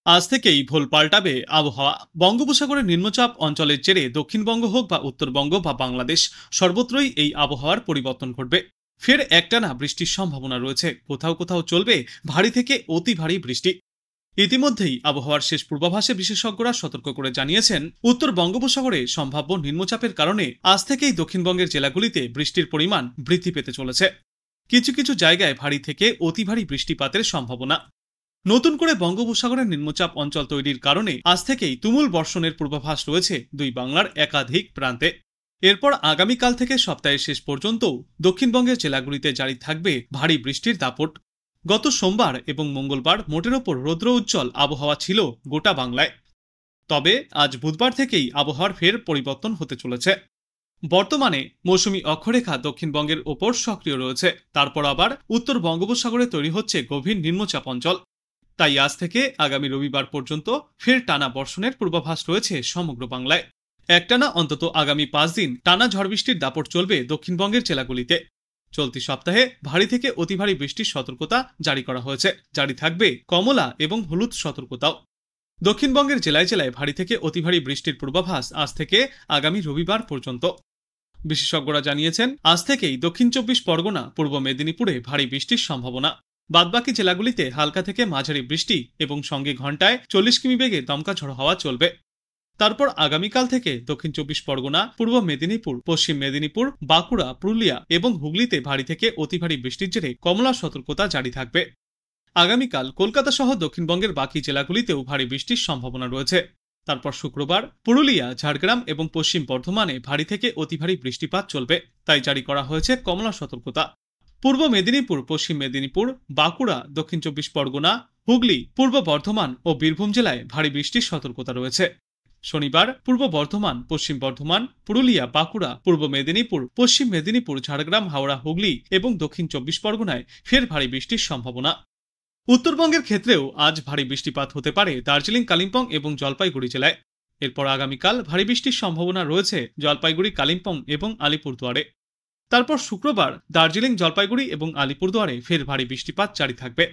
আজ থেকেই ভোল পাল্টাবে আবহাওয়া। বঙ্গোপসাগরের নিম্নচাপ অঞ্চলের জেরে দক্ষিণবঙ্গ হোক বা উত্তরবঙ্গ বা বাংলাদেশ, সর্বত্রই এই আবহাওয়ার পরিবর্তন ঘটবে। ফের একটানা বৃষ্টির সম্ভাবনা রয়েছে। কোথাও কোথাও চলবে ভারী থেকে অতি ভারী বৃষ্টি। ইতিমধ্যেই আবহাওয়ার শেষ পূর্বাভাসে বিশেষজ্ঞরা সতর্ক করে জানিয়েছেন, উত্তর বঙ্গোপসাগরে সম্ভাব্য নিম্নচাপের কারণে আজ থেকেই দক্ষিণবঙ্গের জেলাগুলিতে বৃষ্টির পরিমাণ বৃদ্ধি পেতে চলেছে। কিছু কিছু জায়গায় ভারী থেকে অতি ভারী বৃষ্টিপাতের সম্ভাবনা। নতুন করে বঙ্গোপসাগরের নিম্নচাপ অঞ্চল তৈরির কারণে আজ থেকেই তুমুল বর্ষণের পূর্বাভাস রয়েছে দুই বাংলার একাধিক প্রান্তে। এরপর আগামীকাল থেকে সপ্তাহের শেষ পর্যন্ত দক্ষিণবঙ্গের জেলাগুলিতে জারি থাকবে ভারী বৃষ্টির দাপট। গত সোমবার এবং মঙ্গলবার মোটের ওপর রৌদ্র উজ্জ্বল আবহাওয়া ছিল গোটা বাংলায়। তবে আজ বুধবার থেকেই আবহাওয়ার ফের পরিবর্তন হতে চলেছে। বর্তমানে মৌসুমী অক্ষরেখা দক্ষিণবঙ্গের ওপর সক্রিয় রয়েছে। তারপর আবার উত্তর বঙ্গোপসাগরে তৈরি হচ্ছে গভীর নিম্নচাপ অঞ্চল। তাই আজ থেকে আগামী রবিবার পর্যন্ত ফের টানা বর্ষণের পূর্বাভাস রয়েছে সমগ্র বাংলায়। একটানা অন্তত আগামী 5 দিন টানা ঝড় বৃষ্টির দাপট চলবে দক্ষিণবঙ্গের জেলাগুলিতে। চলতি সপ্তাহে ভারী থেকে অতি ভারী বৃষ্টির সতর্কতা জারি করা হয়েছে। জারি থাকবে কমলা এবং হলুদ সতর্কতাও। দক্ষিণবঙ্গের জেলায় জেলায় ভারী থেকে অতি ভারী বৃষ্টির পূর্বাভাস আজ থেকে আগামী রবিবার পর্যন্ত। বিশেষজ্ঞরা জানিয়েছেন, আজ থেকেই দক্ষিণ 24 পরগনা, পূর্ব মেদিনীপুরে ভারী বৃষ্টির সম্ভাবনা। বাদবাকি জেলাগুলিতে হালকা থেকে মাঝারি বৃষ্টি এবং সঙ্গে ঘন্টায় 40 কিমি বেগে দমকা ঝড়ো হাওয়া চলবে। তারপর আগামীকাল থেকে দক্ষিণ 24 পরগনা, পূর্ব মেদিনীপুর, পশ্চিম মেদিনীপুর, বাঁকুড়া, পুরুলিয়া এবং হুগলিতে ভারী থেকে অতি ভারী বৃষ্টির জেরে কমলা সতর্কতা জারি থাকবে। আগামীকাল কলকাতা সহ দক্ষিণবঙ্গের বাকি জেলাগুলিতেও ভারী বৃষ্টির সম্ভাবনা রয়েছে। তারপর শুক্রবার পুরুলিয়া, ঝাড়গ্রাম এবং পশ্চিম বর্ধমানে ভারী থেকে অতি ভারী বৃষ্টিপাত চলবে। তাই জারি করা হয়েছে কমলা সতর্কতা। পূর্ব মেদিনীপুর, পশ্চিম মেদিনীপুর, বাঁকুড়া, দক্ষিণ 24 পরগনা, হুগলি, পূর্ব বর্ধমান ও বীরভূম জেলায় ভারী বৃষ্টির সতর্কতা রয়েছে। শনিবার পূর্ব বর্ধমান, পশ্চিম বর্ধমান, পুরুলিয়া, বাঁকুড়া, পূর্ব মেদিনীপুর, পশ্চিম মেদিনীপুর, ঝাড়গ্রাম, হাওড়া, হুগলি এবং দক্ষিণ 24 পরগনায় ফের ভারী বৃষ্টির সম্ভাবনা। উত্তরবঙ্গের ক্ষেত্রেও আজ ভারী বৃষ্টিপাত হতে পারে দার্জিলিং, কালিম্পং এবং জলপাইগুড়ি জেলায়। এরপর আগামীকাল ভারী বৃষ্টির সম্ভাবনা রয়েছে জলপাইগুড়ি, কালিম্পং এবং আলিপুরদুয়ারে। তারপর শুক্রবার দার্জিলিং, জলপাইগুড়ি এবং আলিপুরদুয়ারে ফের ভারী বৃষ্টিপাত জারি থাকবে।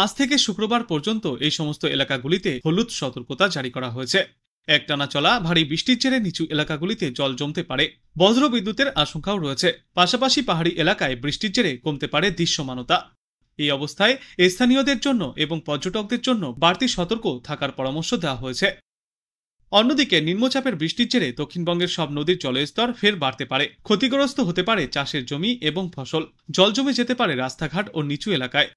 আজ থেকে শুক্রবার পর্যন্ত এই সমস্ত এলাকাগুলিতে হলুদ সতর্কতা জারি করা হয়েছে। একটানা চলা ভারী বৃষ্টির জেরে নিচু এলাকাগুলিতে জল জমতে পারে। বজ্র বিদ্যুতের আশঙ্কাও রয়েছে। পাশাপাশি পাহাড়ি এলাকায় বৃষ্টির জেরে কমতে পারে দৃশ্যমানতা। এই অবস্থায় স্থানীয়দের জন্য এবং পর্যটকদের জন্য বাড়তি সতর্ক থাকার পরামর্শ দেওয়া হয়েছে। অন্যদিকে নিম্নচাপের বৃষ্টির জেরে দক্ষিণবঙ্গের সব নদীর জলস্তর ফের বাড়তে পারে। ক্ষতিগ্রস্ত হতে পারে চাষের জমি এবং ফসল। জল জমে যেতে পারে রাস্তাঘাট ও নিচু এলাকায়।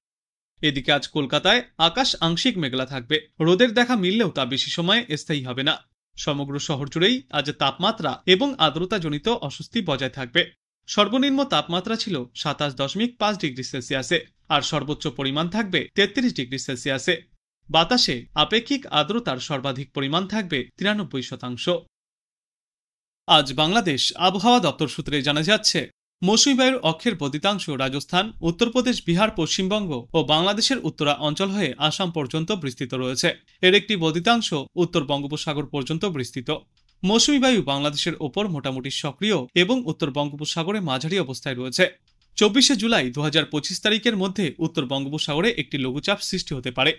এদিকে আজ কলকাতায় আকাশ আংশিক মেঘলা থাকবে। রোদের দেখা মিললেও তা বেশি সময় স্থায়ী হবে না। সমগ্র শহর জুড়েই আজ তাপমাত্রা এবং আর্দ্রতাজনিত অস্বস্তি বজায় থাকবে। সর্বনিম্ন তাপমাত্রা ছিল 27.5 ডিগ্রি সেলসিয়াসে আর সর্বোচ্চ পরিমাণ থাকবে 33 ডিগ্রি সেলসিয়াসে। বাতাসে আপেক্ষিক আর্দ্রতার সর্বাধিক পরিমাণ থাকবে 93%। আজ বাংলাদেশ আবহাওয়া দপ্তর সূত্রে জানা যাচ্ছে, মৌসুমী বায়ুর অক্ষের বদ্ধিতাংশ রাজস্থান, উত্তরপ্রদেশ, বিহার, পশ্চিমবঙ্গ ও বাংলাদেশের উত্তরা অঞ্চল হয়ে আসাম পর্যন্ত বিস্তৃত রয়েছে। এর একটি বদ্ধিতাংশ উত্তর বঙ্গোপসাগর পর্যন্ত বিস্তৃত। মৌসুমী বায়ু বাংলাদেশের ওপর মোটামুটি সক্রিয় এবং উত্তর বঙ্গোপসাগরে মাঝারি অবস্থায় রয়েছে। 24 জুলাই 2025 তারিখের মধ্যে উত্তর বঙ্গোপসাগরে একটি লঘুচাপ সৃষ্টি হতে পারে।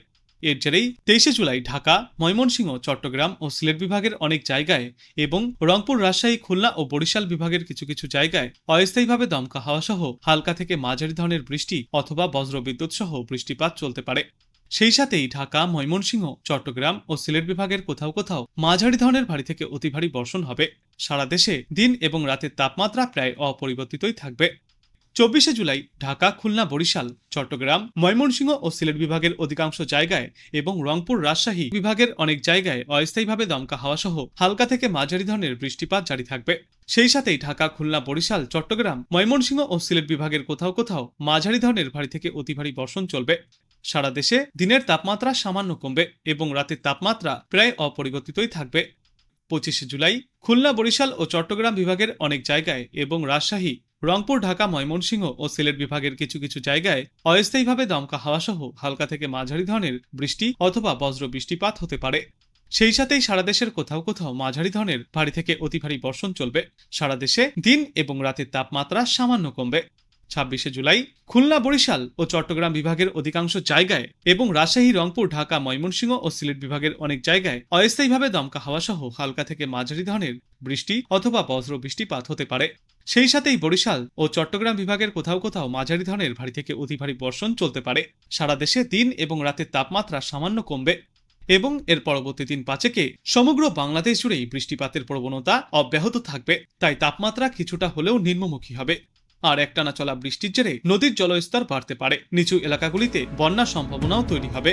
এর জেরেই 23 জুলাই ঢাকা, ময়মনসিংহ, চট্টগ্রাম ও সিলেট বিভাগের অনেক জায়গায় এবং রংপুর, রাজশাহী, খুলনা ও বরিশাল বিভাগের কিছু কিছু জায়গায় অস্থায়ীভাবে দমকা হাওয়া সহ হালকা থেকে মাঝারি ধরনের বৃষ্টি অথবা বজ্রবিদ্যুৎ সহ বৃষ্টিপাত চলতে পারে। সেই সাথেই ঢাকা, ময়মনসিংহ, চট্টগ্রাম ও সিলেট বিভাগের কোথাও কোথাও মাঝারি ধরনের ভারী থেকে অতি ভারী বর্ষণ হবে। সারা দেশে দিন এবং রাতের তাপমাত্রা প্রায় অপরিবর্তিতই থাকবে। 24 জুলাই ঢাকা, খুলনা, বরিশাল, চট্টগ্রাম, ময়মনসিংহ ও সিলেট বিভাগের অধিকাংশ জায়গায় এবং রংপুর, রাজশাহী বিভাগের অনেক জায়গায় অস্থায়ীভাবে দমকা হাওয়া সহ হালকা থেকে মাঝারি ধরনের বৃষ্টিপাত জারি থাকবে। সেই সাথেই ঢাকা, খুলনা, বরিশাল, চট্টগ্রাম, ময়মনসিংহ ও সিলেট বিভাগের কোথাও কোথাও মাঝারি ধরনের ভারী থেকে অতি ভারী বর্ষণ চলবে। সারা দেশে দিনের তাপমাত্রা সামান্য কমবে এবং রাতের তাপমাত্রা প্রায় অপরিবর্তিতই থাকবে। 25 জুলাই খুলনা, বরিশাল ও চট্টগ্রাম বিভাগের অনেক জায়গায় এবং রাজশাহী, রংপুর, ঢাকা, ময়মনসিংহ ও সিলেট বিভাগের কিছু কিছু জায়গায় অস্থায়ীভাবে দমকা হাওয়া সহ হালকা থেকে মাঝারি ধরনের বৃষ্টি অথবা বজ্র বৃষ্টিপাত হতে পারে। সেই সাথেই সারা দেশের কোথাও কোথাও মাঝারি ধরনের ভারী থেকে অতি ভারী বর্ষণ চলবে। সারা দেশে দিন এবং রাতের তাপমাত্রা সামান্য কমবে। 26শে জুলাই খুলনা, বরিশাল ও চট্টগ্রাম বিভাগের অধিকাংশ জায়গায় এবং রাজশাহী, রংপুর, ঢাকা, ময়মনসিংহ ও সিলেট বিভাগের অনেক জায়গায় অস্থায়ীভাবে দমকা হাওয়া সহ হালকা থেকে মাঝারি ধরনের বৃষ্টি অথবা বজ্র বৃষ্টিপাত হতে পারে। সেই সাথেই বরিশাল ও চট্টগ্রাম বিভাগের কোথাও কোথাও মাঝারি ধরনের ভারী থেকে অতি ভারী বর্ষণ চলতে পারে। সারা দেশে দিন এবং রাতের তাপমাত্রা সামান্য কমবে এবং এর পরবর্তী দিন 5 সমগ্র বাংলাদেশ জুড়েই বৃষ্টিপাতের প্রবণতা অব্যাহত থাকবে। তাই তাপমাত্রা কিছুটা হলেও নিম্নমুখী হবে। আর একটানা চলা বৃষ্টির জেরে নদীর জলস্তর বাড়তে পারে, নিচু এলাকাগুলিতে বন্যার সম্ভাবনাও তৈরি হবে।